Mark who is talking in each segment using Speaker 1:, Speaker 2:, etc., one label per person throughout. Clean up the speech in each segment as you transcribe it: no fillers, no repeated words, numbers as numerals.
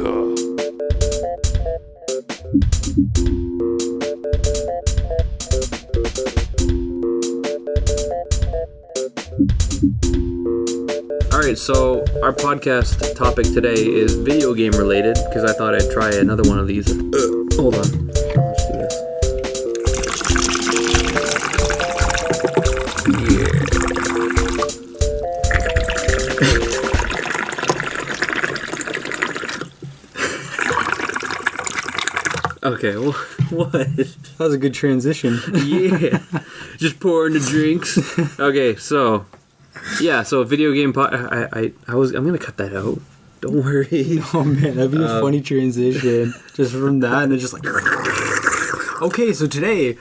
Speaker 1: Yooka. Alright, so our podcast topic today is video game related, because I thought I'd try another one of these. Hold on. Let's do this. Okay, well, what?
Speaker 2: That was a good transition.
Speaker 1: Yeah, just pouring the drinks. Okay, so yeah, so a video game. I'm gonna cut that out. Don't worry.
Speaker 2: Oh man, that'd be a funny transition. Just from that, and then just like. Okay, so today.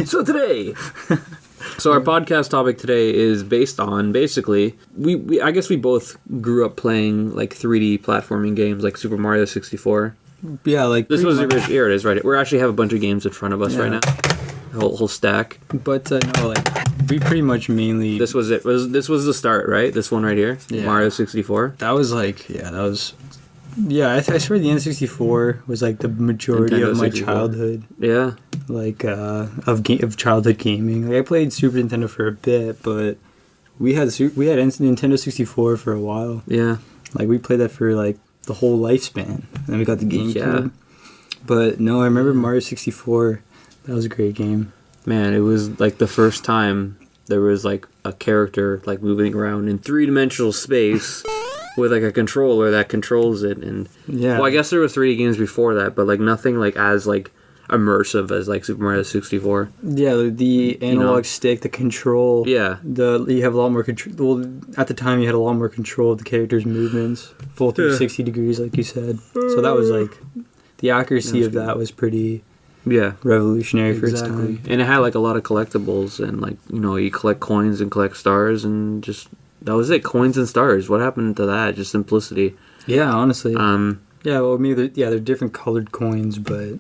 Speaker 1: So our podcast topic today is based on basically I guess we both grew up playing like 3D platforming games like Super Mario 64.
Speaker 2: Yeah, like
Speaker 1: this was the original. Here it is, right? We actually have a bunch of games in front of us right now, a whole stack.
Speaker 2: But no, like we pretty much mainly.
Speaker 1: This was it. This was the start, right? This one right here, Mario 64.
Speaker 2: That was like, I swear the N64 was like the majority
Speaker 1: Nintendo
Speaker 2: of my
Speaker 1: 64.
Speaker 2: childhood.
Speaker 1: Yeah,
Speaker 2: Like of childhood gaming. Like I played Super Nintendo for a bit, but we had Nintendo 64 for a while.
Speaker 1: yeah.
Speaker 2: Like we played that for like the whole lifespan. And then we got the GameCube.
Speaker 1: Yeah.
Speaker 2: But no, I remember Mario 64. That was a great game.
Speaker 1: Man, it was like the first time there was like a character like moving around in three-dimensional space with like a controller that controls it. And
Speaker 2: Yeah.
Speaker 1: well, I guess there was 3D games before that, but like nothing like as like immersive as like Super Mario 64.
Speaker 2: Yeah, the analog stick, the control.
Speaker 1: Yeah.
Speaker 2: You have a lot more control. Well, at the time, you had a lot more control of the character's movements, full 360 degrees, like you said. So that was like the accuracy of that was pretty revolutionary for its time.
Speaker 1: And it had like a lot of collectibles, and like you collect coins and collect stars, and just that was it. Coins and stars. What happened to that? Just simplicity.
Speaker 2: Yeah, honestly. Yeah, well, maybe they're different colored coins, but.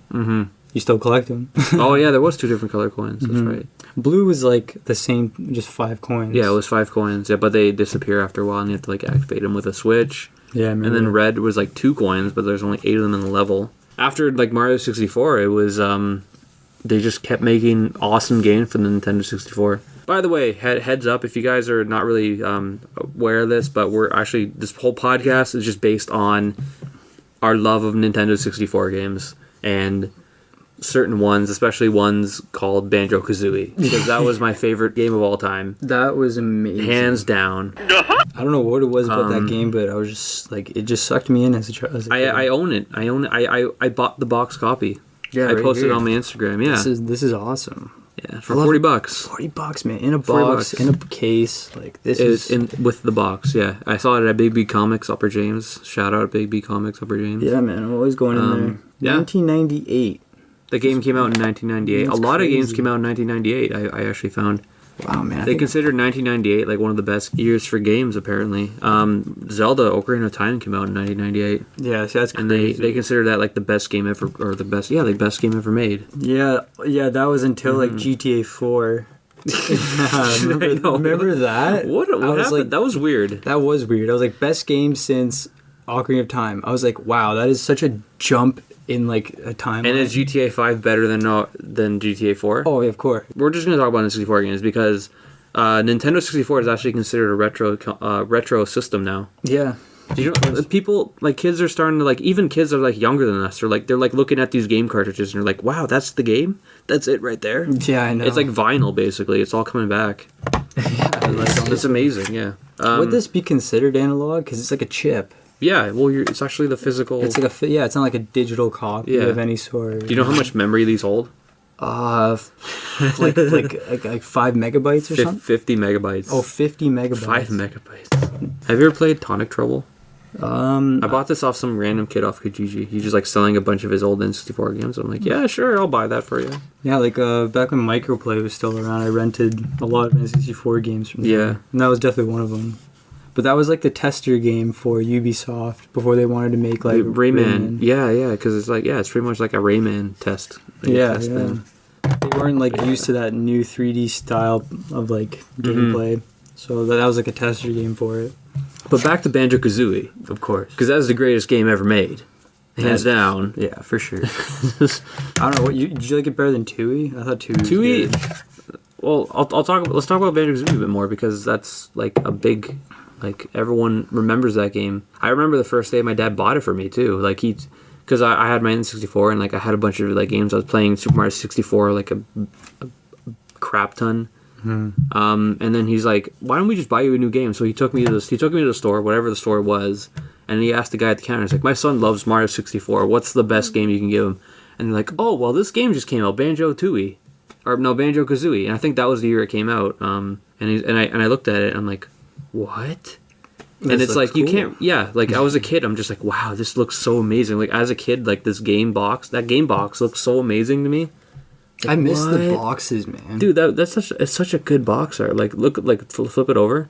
Speaker 2: You still collect them.
Speaker 1: Oh yeah, there was 2 different color coins. That's right.
Speaker 2: Blue was like the same, just 5 coins.
Speaker 1: Yeah, it was 5 coins. Yeah, but they disappear after a while, and you have to like activate them with a switch.
Speaker 2: Yeah, I remember.
Speaker 1: And then red was like 2 coins, but there's only 8 of them in the level. After like Mario 64, it was they just kept making awesome games for the Nintendo 64. By the way, heads up if you guys are not really aware of this, but this whole podcast is just based on our love of Nintendo 64 games and certain ones, especially ones called Banjo-Kazooie, because that was my favorite game of all time.
Speaker 2: That was amazing.
Speaker 1: Hands down.
Speaker 2: I don't know what it was about that game, but I was just like, it just sucked me in as a child.
Speaker 1: I own it. I bought the box copy.
Speaker 2: Yeah,
Speaker 1: I posted it on my Instagram. Yeah,
Speaker 2: this is awesome.
Speaker 1: Yeah, for $40.
Speaker 2: $40, man, in a box, in a case. Like this is
Speaker 1: in with the box. Yeah, I saw it at Big B Comics, Upper James. Shout out Big B Comics, Upper James.
Speaker 2: Yeah, man, I'm always going in there.
Speaker 1: Yeah.
Speaker 2: 1998.
Speaker 1: The game came out in 1998.
Speaker 2: That's
Speaker 1: a lot
Speaker 2: crazy.
Speaker 1: of games came out in 1998. I actually found.
Speaker 2: Wow, man.
Speaker 1: They considered 1998 like one of the best years for games. Apparently, Zelda: Ocarina of Time came out in 1998.
Speaker 2: Yeah, see, that's crazy.
Speaker 1: And they consider that like the best game ever, or the best game ever made.
Speaker 2: Yeah, that was until like GTA 4. Remember that?
Speaker 1: What happened?
Speaker 2: Like,
Speaker 1: that was weird.
Speaker 2: That was weird. I was like, best game since Ocarina of Time. I was like, wow, that is such a jump in like a time.
Speaker 1: And is GTA 5 better than GTA 4?
Speaker 2: Oh, yeah, of course.
Speaker 1: We're just going to talk about N64 games because Nintendo 64 is actually considered a retro system now.
Speaker 2: Yeah.
Speaker 1: You know, people like kids are starting to like, even kids are like younger than us. They're like looking at these game cartridges and they're like, wow, that's the game. That's it right there.
Speaker 2: Yeah, I know.
Speaker 1: It's like vinyl basically. It's all coming back. It's amazing. Yeah.
Speaker 2: Would this be considered analog? Because it's like a chip.
Speaker 1: Yeah, well, it's actually the physical.
Speaker 2: It's like it's not like a digital copy of any sort.
Speaker 1: Do you know how much memory these hold?
Speaker 2: Like 5 megabytes or something.
Speaker 1: 50 megabytes.
Speaker 2: Oh, 50 megabytes.
Speaker 1: 5 megabytes. Have you ever played Tonic Trouble? I bought this off some random kid off Kijiji. He's just like selling a bunch of his old N64 games. I'm like, yeah, sure, I'll buy that for you.
Speaker 2: Yeah, like back when Microplay was still around, I rented a lot of N64 games from them.
Speaker 1: Yeah.
Speaker 2: And that was definitely one of them. But that was like the tester game for Ubisoft before they wanted to make like
Speaker 1: Rayman. Yeah, because it's like, it's pretty much like a Rayman test.
Speaker 2: Thing. They weren't like used to that new 3D style of like gameplay. So that was like a tester game for it.
Speaker 1: But back to Banjo-Kazooie,
Speaker 2: Of course.
Speaker 1: because that was the greatest game ever made. hands down.
Speaker 2: Yeah, for sure. I don't know. Did you like it better than Tooie? I thought Tooie was good.
Speaker 1: Well, let's talk about Banjo-Kazooie a bit more, because that's like a big, like, everyone remembers that game. I remember the first day my dad bought it for me too. Like, because I had my N64, and like I had a bunch of like games. I was playing Super Mario 64 like a crap ton. And then he's like, "Why don't we just buy you a new game?" So he took me to the store, whatever the store was, and he asked the guy at the counter. He's like, "My son loves Mario 64. What's the best game you can give him?" And they're like, "Oh, well, this game just came out, Banjo-Tooie." Or no, Banjo-Kazooie, and I think that was the year it came out. And I looked at it, and I'm like, what? And it's like, cool. You can't, yeah. Like, I was a kid, I'm just like, wow, this looks so amazing. Like, as a kid, like that game box looks so amazing to me. Like,
Speaker 2: I miss the boxes, man.
Speaker 1: Dude, it's such a good box art. Like, flip it over.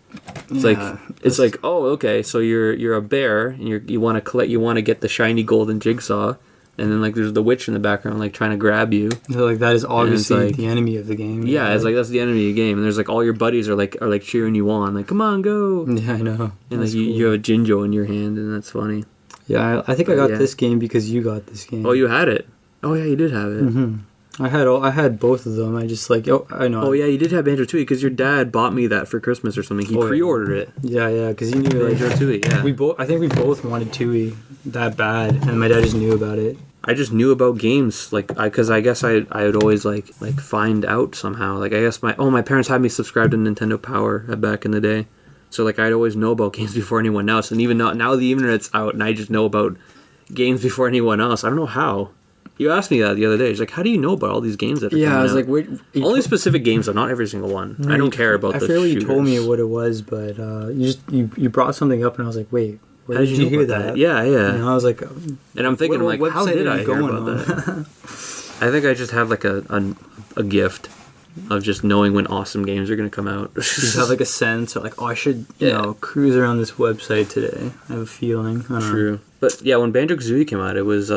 Speaker 1: It's like, oh, okay, so you're a bear, and you want to get the shiny golden jigsaw. And then, like, there's the witch in the background, like, trying to grab you.
Speaker 2: So, like, that is obviously like, the enemy of the game.
Speaker 1: Yeah, it's like, that's the enemy of the game. And there's, like, all your buddies are cheering you on. Like, come on, go.
Speaker 2: Yeah, I know.
Speaker 1: And, like, you have a Jinjo in your hand, and that's funny.
Speaker 2: Yeah, I think I got this game because you got this game.
Speaker 1: Oh, you had it? Oh, yeah, you did have it.
Speaker 2: Mm-hmm. I had both of them. I just, like, I know.
Speaker 1: Oh, yeah, you did have Banjo-Tooie because your dad bought me that for Christmas or something. He pre-ordered it.
Speaker 2: Yeah, because he knew, like,
Speaker 1: Banjo-Tooie, yeah.
Speaker 2: I think we both wanted Tooie that bad, and my dad just knew about it.
Speaker 1: I just knew about games, like, because I guess I would always like find out somehow. Like, I guess my parents had me subscribe to Nintendo Power back in the day, so like I'd always know about games before anyone else. And even now the internet's out, and I just know about games before anyone else. I don't know how. You asked me that the other day. It's like, how do you know about all these games that are coming
Speaker 2: I was
Speaker 1: out?
Speaker 2: like, wait,
Speaker 1: only specific games, though, not every single one. I don't care about the shooters.
Speaker 2: I feel like you told me what it was, but you brought something up, and I was like, wait.
Speaker 1: How did you hear that? Yeah.
Speaker 2: And I was like,
Speaker 1: and I'm thinking, like, how did I hear about that? I think I just have like a gift of just knowing when awesome games are going to come out.
Speaker 2: You have like a sense of like, oh, I should cruise around this website today. I have a feeling. I don't know.
Speaker 1: But yeah, when Banjo-Kazooie came out, it was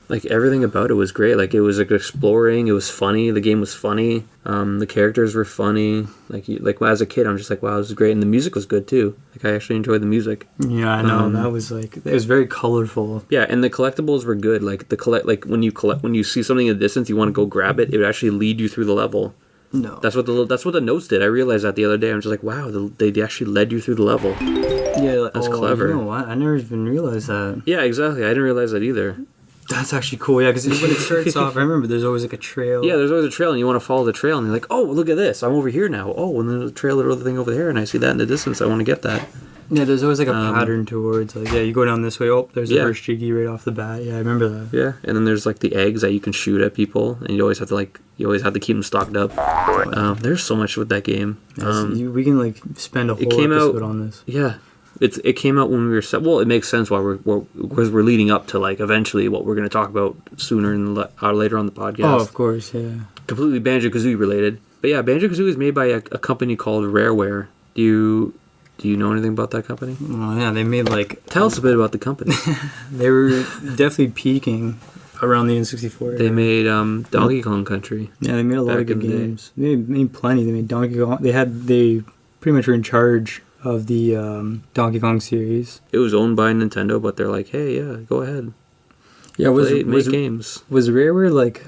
Speaker 1: like everything about it was great. Like, it was like exploring. It was funny. The game was funny. The characters were funny. Like as a kid, I'm just like, wow, this is great. And the music was good too. Like, I actually enjoyed the music.
Speaker 2: Yeah, I know. That was like, it was very colorful.
Speaker 1: Yeah, and the collectibles were good. Like when you see something in the distance, you want to go grab it. It would actually lead you through the level.
Speaker 2: No.
Speaker 1: That's what the notes did. I realized that the other day. I'm just like, wow, they actually led you through the level.
Speaker 2: Yeah,
Speaker 1: that's clever.
Speaker 2: You know what? I never even realized that.
Speaker 1: Yeah, exactly. I didn't realize that either.
Speaker 2: That's actually cool. Yeah, because when it starts off, I remember there's always like a trail.
Speaker 1: Yeah, there's always a trail, and you want to follow the trail, and you're like, oh, look at this. I'm over here now. Oh, and there's a trail, little thing over there, and I see that in the distance. I want to get that.
Speaker 2: Yeah, there's always like a pattern towards, like, you go down this way. Oh, there's the first Jiggy right off the bat. Yeah, I remember that.
Speaker 1: Yeah, and then there's like the eggs that you can shoot at people, and you always have to keep them stocked up. There's so much with that game.
Speaker 2: We can like spend a whole episode on this.
Speaker 1: Yeah, it came out when we were well. It makes sense why we're leading up to like eventually what we're going to talk about sooner and later on the podcast.
Speaker 2: Oh, of course, yeah.
Speaker 1: Completely Banjo-Kazooie related, but yeah, Banjo-Kazooie is made by a company called Rareware. Do you know anything about that company?
Speaker 2: Oh, yeah, they made like...
Speaker 1: Tell us a bit about the company.
Speaker 2: They were definitely peaking around the N64.
Speaker 1: They made Donkey Kong Country.
Speaker 2: Yeah, they made a lot of good games. They made plenty. They made Donkey Kong. They pretty much were in charge of the Donkey Kong series.
Speaker 1: It was owned by Nintendo, but they're like, hey, yeah, go ahead.
Speaker 2: Yeah,
Speaker 1: make games.
Speaker 2: Was Rareware like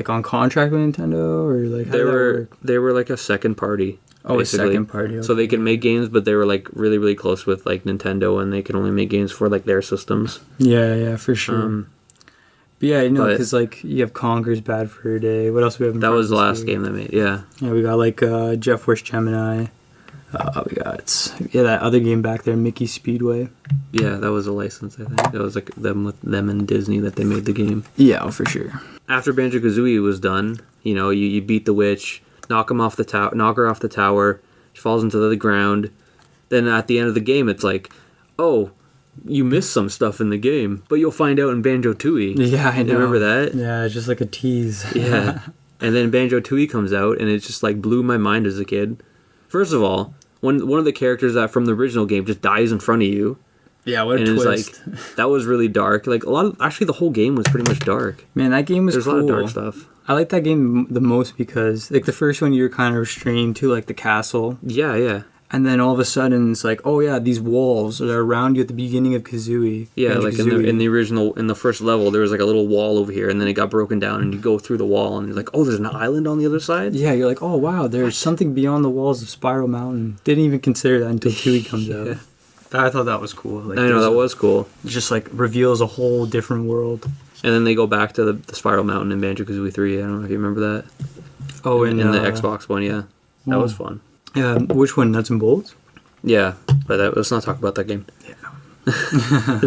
Speaker 2: on contract with Nintendo, or like how did that work?
Speaker 1: They were like a second party.
Speaker 2: Oh,
Speaker 1: basically.
Speaker 2: A second party. Okay.
Speaker 1: So they can make games, but they were like really, really close with like Nintendo, and they could only make games for like their systems.
Speaker 2: Yeah, for sure. But yeah, because like you have Conker's Bad Fur Day. What else we have?
Speaker 1: That was the last game they made. Yeah.
Speaker 2: Yeah, we got like Jeff Force Gemini. We got that other game back there, Mickey Speedway.
Speaker 1: Yeah, that was a license. I think that was like them and Disney that they made the game.
Speaker 2: Yeah, for sure.
Speaker 1: After Banjo-Kazooie was done, you beat the witch. Knock her off the tower. She falls into the ground. Then at the end of the game, it's like, oh, you missed some stuff in the game, but you'll find out in Banjo-Tooie.
Speaker 2: Yeah, I know.
Speaker 1: Remember that?
Speaker 2: Yeah, it's just like a tease.
Speaker 1: Yeah. And then Banjo-Tooie comes out, and it just like blew my mind as a kid. First of all, one of the characters that from the original game just dies in front of you.
Speaker 2: Yeah, what a twist.
Speaker 1: Like, that was really dark. Like actually the whole game was pretty much dark.
Speaker 2: Man, that game was cool.
Speaker 1: There's a lot of dark stuff.
Speaker 2: I like that game the most because like the first one you're kind of restrained to like the castle.
Speaker 1: Yeah.
Speaker 2: And then all of a sudden, it's like, oh yeah, these walls are around you at the beginning of Kazooie.
Speaker 1: Yeah, like in the original, in the first level, there was like a little wall over here, and then it got broken down, and you go through the wall, and you're like, oh, there's an island on the other side?
Speaker 2: Yeah, you're like, oh wow, there's something beyond the walls of Spiral Mountain. Didn't even consider that until Tooie comes out. I thought that was cool. Like,
Speaker 1: I know, that was cool.
Speaker 2: It just like reveals a whole different world.
Speaker 1: And then they go back to the Spiral Mountain in Banjo-Kazooie 3. I don't know if you remember that.
Speaker 2: Oh,
Speaker 1: in the Xbox one, yeah. That was fun.
Speaker 2: Yeah, which one, Nuts and Bolts?
Speaker 1: Yeah, but let's not talk about that game.
Speaker 2: Yeah.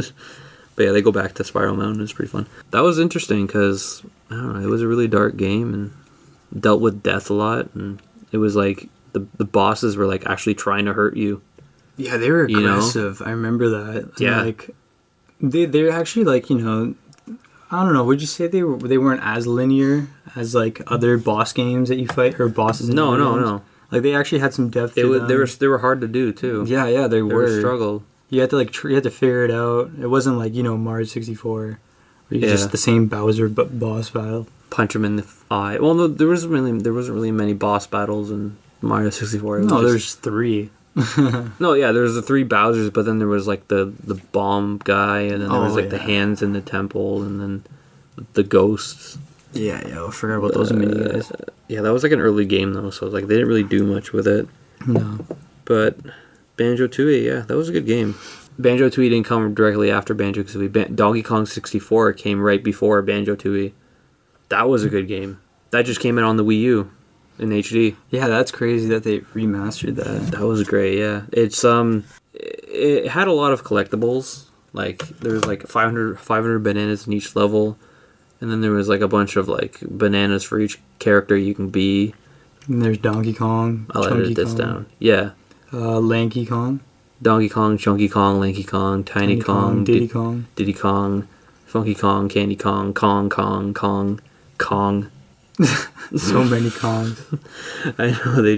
Speaker 1: But yeah, they go back to Spiral Mountain. It's pretty fun. That was interesting because, I don't know, it was a really dark game and dealt with death a lot. And it was like, the bosses were like actually trying to hurt you.
Speaker 2: Yeah, they were aggressive. I remember that. And
Speaker 1: yeah.
Speaker 2: Like, they're actually like, I don't know, would you say they weren't as linear as like other boss games that you fight, or bosses in
Speaker 1: No.
Speaker 2: Like, they actually had some depth to them.
Speaker 1: They were hard to do, too.
Speaker 2: Yeah, they were.
Speaker 1: They struggled.
Speaker 2: You had to, like, you had to figure it out. It wasn't like, Mario 64, where you're just the same Bowser boss battle.
Speaker 1: Punch him in the eye. Well, no, there wasn't really many boss battles in Mario 64.
Speaker 2: There's 3.
Speaker 1: No, yeah, there was the 3 Bowsers, but then there was, like, the bomb guy, and then there was, like, the hands in the temple, and then the ghosts.
Speaker 2: Yeah, I forgot about those mini guys.
Speaker 1: Yeah, that was like an early game though, so like they didn't really do much with it.
Speaker 2: No.
Speaker 1: But Banjo-Tooie, yeah, that was a good game. Banjo-Tooie didn't come directly after Banjo-Kazooie. Donkey Kong 64 came right before Banjo-Tooie. That was a good game. That just came out on the Wii U in HD.
Speaker 2: Yeah, that's crazy that they remastered that.
Speaker 1: That was great, yeah. It had a lot of collectibles. Like there was like 500 bananas in each level. And then there was like a bunch of like bananas for each character you can be.
Speaker 2: And there's Donkey Kong.
Speaker 1: I'll edit this down. Yeah.
Speaker 2: Lanky Kong.
Speaker 1: Donkey Kong, Chunky Kong, Lanky Kong, Tiny Kong,
Speaker 2: Diddy Kong.
Speaker 1: Diddy Kong, Funky Kong, Candy Kong, Kong.
Speaker 2: So many Kongs.
Speaker 1: I know, they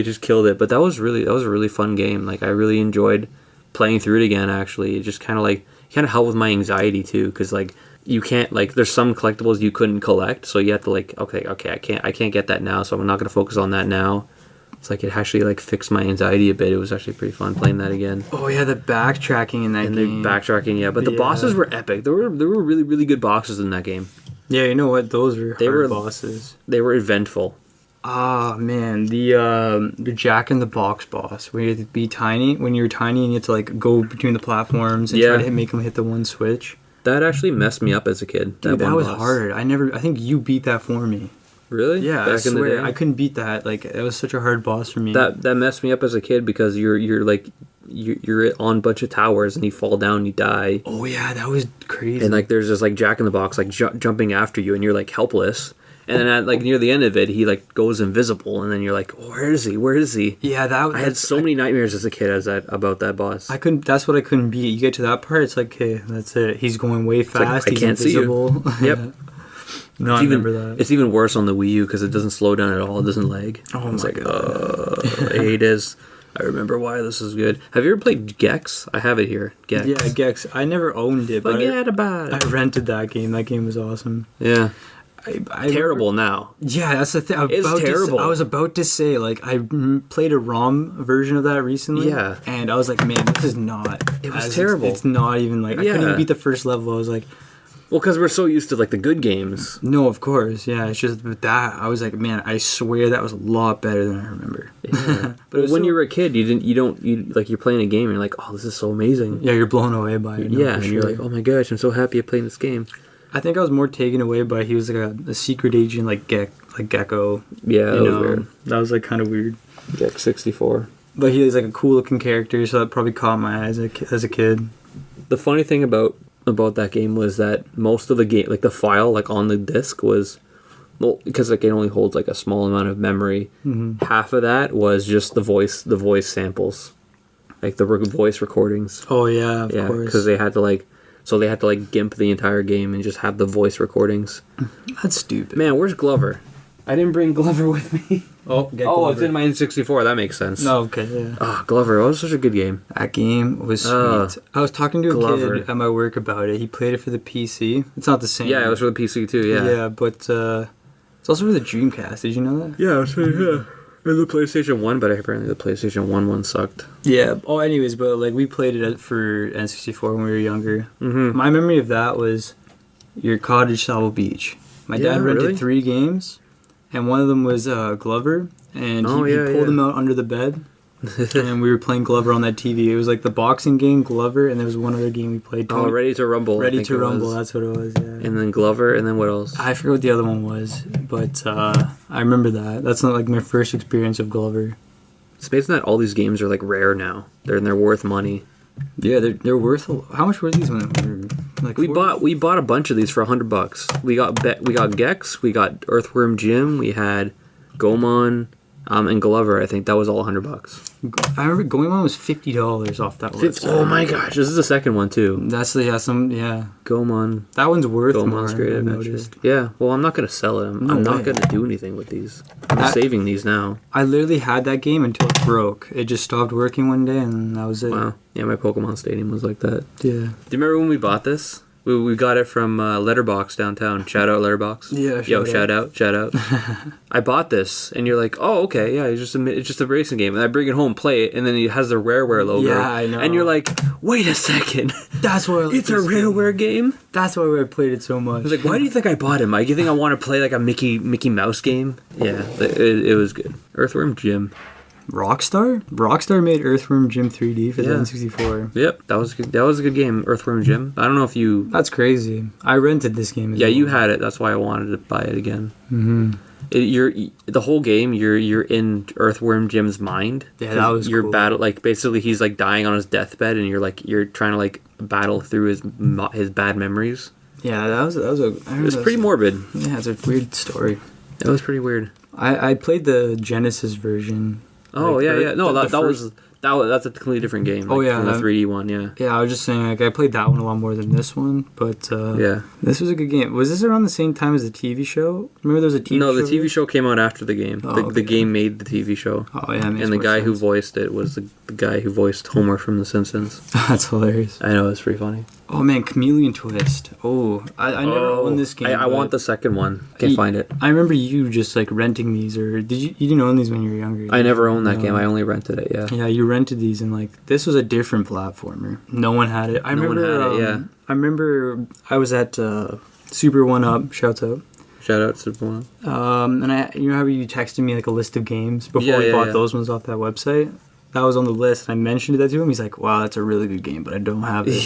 Speaker 1: just killed it. But that was a really fun game. Like I really enjoyed playing through it again. Actually, it just kind of helped with my anxiety too, because like. You can't, like, there's some collectibles you couldn't collect, so you have to, like, okay, I can't get that now, so I'm not going to focus on that now. It's like, it actually, like, fixed my anxiety a bit. It was actually pretty fun playing that again.
Speaker 2: Oh, yeah, the backtracking in that game.
Speaker 1: The backtracking, yeah, but the bosses were epic. There were really, really good bosses in that game.
Speaker 2: Yeah, you know what? Those were hard bosses.
Speaker 1: They were eventful.
Speaker 2: Ah, man, the Jack in the Box boss, where you had to be tiny. When you were tiny and you had to, like, go between the platforms and try to make them hit the one switch.
Speaker 1: That actually messed me up as a kid.
Speaker 2: Dude, that was hard. I think you beat that for me.
Speaker 1: Really?
Speaker 2: Yeah, I swear. I couldn't beat that. Like, it was such a hard boss for me.
Speaker 1: That messed me up as a kid because you're on a bunch of towers and you fall down, you die.
Speaker 2: Oh yeah, that was crazy.
Speaker 1: And like there's this like Jack in the Box like jumping after you and you're like helpless. And then at like near the end of it, he like goes invisible, and then you're like, oh, "Where is he? Where is he?"
Speaker 2: Yeah, I
Speaker 1: had so many nightmares as a kid about that boss.
Speaker 2: I couldn't. That's what I couldn't beat. You get to that part, it's like, okay, that's it. He's going way fast.
Speaker 1: Like, I can't
Speaker 2: invisible.
Speaker 1: See you. Yep.
Speaker 2: No, I remember that.
Speaker 1: It's even worse on the Wii U because it doesn't slow down at all. It doesn't lag.
Speaker 2: Oh my god!
Speaker 1: I hate this. I remember why this is good. Have you ever played Gex? I have it here. Gex.
Speaker 2: Yeah, Gex. I never owned it.
Speaker 1: Forget about it.
Speaker 2: I rented that game. That game was awesome.
Speaker 1: Yeah. Terrible now.
Speaker 2: Yeah, that's the thing.
Speaker 1: It's terrible.
Speaker 2: I was about to say, like, I played a ROM version of that recently.
Speaker 1: Yeah.
Speaker 2: And I was like, man, this is not.
Speaker 1: It was terrible.
Speaker 2: It's not even like, I couldn't even beat the first level. I was like.
Speaker 1: Well, because we're so used to, like, the good games.
Speaker 2: No, of course. Yeah, it's just with that, I was like, man, I swear that was a lot better than I remember.
Speaker 1: Yeah. But when you were a kid, you're playing a game and you're like, oh, this is so amazing.
Speaker 2: Yeah, you're blown away by it.
Speaker 1: Yeah, and you're like, oh my gosh, I'm so happy I'm playing this game.
Speaker 2: I think I was more taken away by he was like a secret agent, like Gecko.
Speaker 1: Yeah, that was weird.
Speaker 2: That was like kind of weird.
Speaker 1: Gex 64.
Speaker 2: But he was like a cool looking character, so that probably caught my eye as a kid.
Speaker 1: The funny thing about that game was that most of the game, like the file, like on the disc was, well, because like it only holds like a small amount of memory.
Speaker 2: Mm-hmm.
Speaker 1: Half of that was just the voice samples, like the voice recordings.
Speaker 2: Oh yeah, of course.
Speaker 1: Because they had to gimp the entire game and just have the voice recordings.
Speaker 2: That's stupid.
Speaker 1: Man, where's Glover? I didn't bring Glover with me.
Speaker 2: Glover.
Speaker 1: It's in my N64. That makes sense.
Speaker 2: Oh, okay, yeah.
Speaker 1: Ah, Glover. That was such a good game.
Speaker 2: That game was sweet. I was talking to a kid at my work about it. He played it for the PC. It's not the same.
Speaker 1: Yeah, it was for the PC too, yeah.
Speaker 2: Yeah, but it's also for the Dreamcast. Did you know that?
Speaker 1: Yeah, Or the PlayStation 1, but apparently the PlayStation 1 sucked.
Speaker 2: Yeah. Oh, anyways, but like we played it for N64 when we were younger. Mm-hmm. My memory of that was your Cottage Sable Beach. My dad rented 3 games, and one of them was Glover, and he pulled him out under the bed. And we were playing Glover on that TV. It was like the boxing game, Glover, and there was one other game we played.
Speaker 1: Ready to Rumble.
Speaker 2: Ready to Rumble, that's what it was, yeah.
Speaker 1: And then Glover, and then what else?
Speaker 2: I forget what the other one was, but I remember that. That's not like my first experience of Glover.
Speaker 1: It's amazing that all these games are like rare now. They're worth money.
Speaker 2: Yeah, they're worth. How much were these when they were like?
Speaker 1: We bought a bunch of these for $100. We got Gex, we got Earthworm Jim, we had Gomon. And Glover, I think that was all $100.
Speaker 2: I remember Gomon was $50 off that website.
Speaker 1: Oh my gosh, this is the second one too.
Speaker 2: That's
Speaker 1: Gomon.
Speaker 2: That one's worth
Speaker 1: Gomon's
Speaker 2: more.
Speaker 1: Great Adventure. Yeah, well, I'm not gonna sell it. I'm not gonna do anything with these. I'm saving these now.
Speaker 2: I literally had that game until it broke. It just stopped working one day, and that was it.
Speaker 1: Wow. Yeah, my Pokemon Stadium was like that.
Speaker 2: Yeah.
Speaker 1: Do you remember when we bought this? We got it from Letterbox downtown. Shout out Letterbox.
Speaker 2: Yeah.
Speaker 1: Shout out. I bought this, and you're like, oh, okay, yeah, it's just a racing game. And I bring it home, play it, and then it has the Rareware logo.
Speaker 2: Yeah, I know.
Speaker 1: And you're like, wait a second.
Speaker 2: That's why
Speaker 1: it's a Rareware game.
Speaker 2: That's why I played it so much.
Speaker 1: I was like, why do you think I bought it, Mike? You think I want to play like a Mickey Mouse game? Yeah, it was good. Earthworm Jim. Rockstar made Earthworm Jim 3D for the N64. Yep, that was a good game, Earthworm Jim. I don't know if you...
Speaker 2: That's crazy. I rented this game as well.
Speaker 1: You had it. That's why I wanted to buy it again. Mm-hmm. The whole game, you're in Earthworm Jim's mind.
Speaker 2: Yeah, that was
Speaker 1: you're
Speaker 2: cool.
Speaker 1: basically he's like dying on his deathbed, and you're trying to like battle through his bad memories.
Speaker 2: Yeah, that was
Speaker 1: it was pretty morbid.
Speaker 2: Yeah, it's a weird story.
Speaker 1: It was pretty weird.
Speaker 2: I played the Genesis version.
Speaker 1: Oh, yeah. No, that's a completely different game.
Speaker 2: From
Speaker 1: the 3D one, yeah.
Speaker 2: Yeah, I was just saying, like, I played that one a lot more than this one, but this was a good game. Was this around the same time as the TV show? Remember there was a TV show?
Speaker 1: No, the TV show came out after the game. The game made the TV show.
Speaker 2: Oh, yeah,
Speaker 1: and the guy who voiced it was the guy who voiced Homer from The Simpsons.
Speaker 2: That's hilarious.
Speaker 1: I know, it's pretty funny.
Speaker 2: Oh, man, Chameleon Twist. Oh, I never owned this game.
Speaker 1: I want the second one. Can't find it.
Speaker 2: I remember you just, like, renting these, or you didn't own these when you were younger?
Speaker 1: I never owned that game. I only rented it, yeah.
Speaker 2: Yeah, you rented these, and, like, this was a different platformer. No one had it. I remember I was at Super 1-Up. Shouts out.
Speaker 1: Shout out Super 1-Up.
Speaker 2: And you know how you texted me, like, a list of games before we bought those ones off that website? That was on the list, and I mentioned that to him. He's like, wow, that's a really good game, but I don't have it.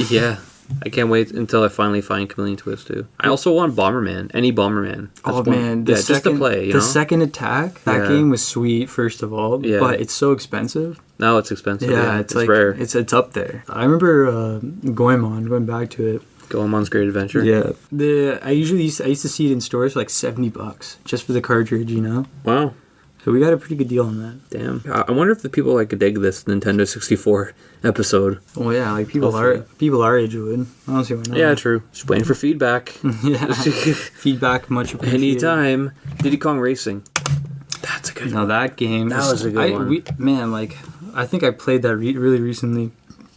Speaker 1: Yeah. I can't wait until I finally find Chameleon Twist, too. I also want Bomberman. Any Bomberman.
Speaker 2: Just to play, the second attack, that game was sweet, first of all, but it's so expensive.
Speaker 1: Now it's expensive.
Speaker 2: Yeah, it's like, rare. It's up there. I remember going back to it.
Speaker 1: Goemon's Great Adventure.
Speaker 2: Yeah. I used to see it in stores for like $70 just for the cartridge, you know?
Speaker 1: Wow.
Speaker 2: So we got a pretty good deal on that.
Speaker 1: Damn. I wonder if the people like dig this Nintendo 64 episode.
Speaker 2: Oh yeah, like people our age would. I don't see why not.
Speaker 1: Yeah, true. Just waiting for feedback.
Speaker 2: Yeah. Feedback much appreciated.
Speaker 1: Anytime. Diddy Kong Racing. That's a good one.
Speaker 2: Now that game.
Speaker 1: That was a good one.
Speaker 2: I think I played that really recently.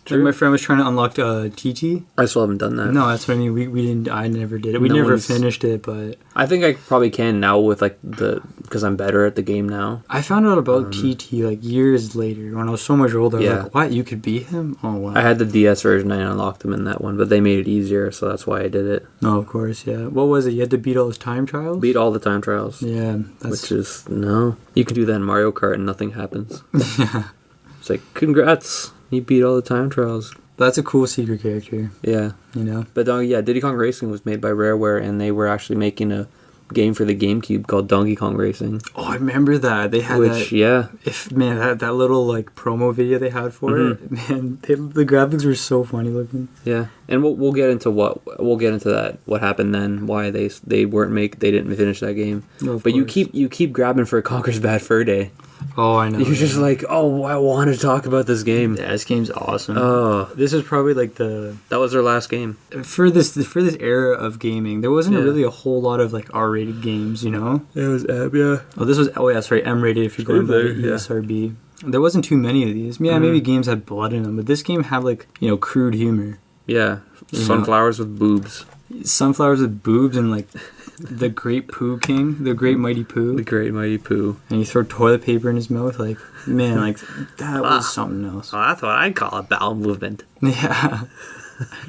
Speaker 2: Like my friend was trying to unlock TT.
Speaker 1: I still haven't done that.
Speaker 2: No, that's what I mean. We didn't. I never did it. We never finished it, but
Speaker 1: I think I probably can now with like because I'm better at the game now.
Speaker 2: I found out about TT like years later when I was so much older. I was like, what? You could beat him? Oh wow!
Speaker 1: I had the DS version. I unlocked him in that one, but they made it easier, so that's why I did it.
Speaker 2: No, of course, yeah. What was it? You had to beat all his time trials.
Speaker 1: Beat all the time trials.
Speaker 2: Yeah,
Speaker 1: which is you can do that in Mario Kart and nothing happens.
Speaker 2: Yeah,
Speaker 1: it's like congrats, you beat all the time trials.
Speaker 2: That's a cool secret character.
Speaker 1: Yeah.
Speaker 2: You know?
Speaker 1: But Diddy Kong Racing was made by Rareware, and they were actually making a game for the GameCube called Donkey Kong Racing.
Speaker 2: Oh, I remember that. They had that little like promo video they had for it. Man, the graphics were so funny looking.
Speaker 1: Yeah. And we'll get into that. What happened then? Why they didn't finish that game.
Speaker 2: No,
Speaker 1: but you keep grabbing for Conker's Bad Fur Day.
Speaker 2: Oh, I know.
Speaker 1: You're just like, oh, I want to talk about this game.
Speaker 2: Yeah, this game's awesome.
Speaker 1: Oh,
Speaker 2: this is probably like
Speaker 1: that was their last game
Speaker 2: for this era of gaming. There wasn't really a whole lot of like R-rated games, you know.
Speaker 1: It was yeah.
Speaker 2: Oh, this was sorry, M-rated if you're going by ESRB. There wasn't too many of these. Yeah, maybe games had blood in them, but this game had like crude humor.
Speaker 1: Yeah, sunflowers with boobs.
Speaker 2: Sunflowers with boobs and like the Great Pooh King, the Great Mighty Pooh.
Speaker 1: The Great Mighty Pooh.
Speaker 2: And you throw toilet paper in his mouth, like, man, like, that was something else.
Speaker 1: Oh, that's what I'd call a bowel movement.
Speaker 2: Yeah.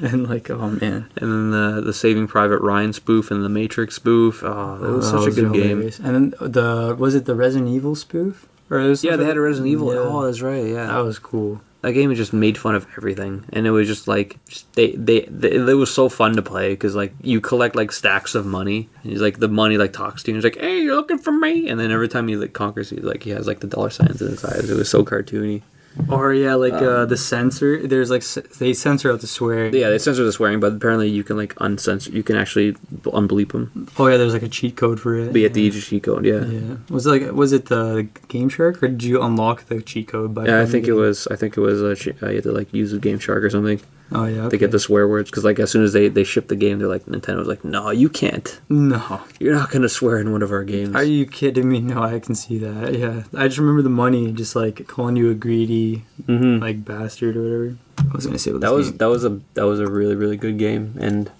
Speaker 2: And like, oh man.
Speaker 1: And then the Saving Private Ryan spoof and the Matrix spoof. Oh, it was such a good
Speaker 2: hilarious.
Speaker 1: game.
Speaker 2: And then was it the Resident Evil spoof? Or
Speaker 1: yeah, they had a Resident Evil.
Speaker 2: Yeah.
Speaker 1: Oh, that's right. Yeah,
Speaker 2: that was cool.
Speaker 1: That game just made fun of everything, and it was just like it was so fun to play because like you collect like stacks of money, and he's like the money like talks to you, and he's like, "Hey, you're looking for me," and then every time he like conquers you, like he has like the dollar signs in his eyes. It was so cartoony.
Speaker 2: Or yeah, like the censor. There's like they censor out the swearing.
Speaker 1: Yeah, they censor the swearing, but apparently you can like uncensor. You can actually unbleep them.
Speaker 2: Oh yeah, there's like a cheat code for it.
Speaker 1: But you have to use your cheat code. Yeah.
Speaker 2: Yeah. Was it the Game Shark, or did you unlock the cheat code by?
Speaker 1: Yeah, I think it was you had to like use a Game Shark or something.
Speaker 2: Oh yeah. Okay.
Speaker 1: To get the swear words, because like as soon as they shipped the game, they're like Nintendo's like, no, you can't.
Speaker 2: No,
Speaker 1: you're not gonna swear in one of our games.
Speaker 2: Are you kidding me? No, I can see that. Yeah, I just remember the money, just like calling you a greedy like bastard or whatever. I was gonna say
Speaker 1: that was a really really good game and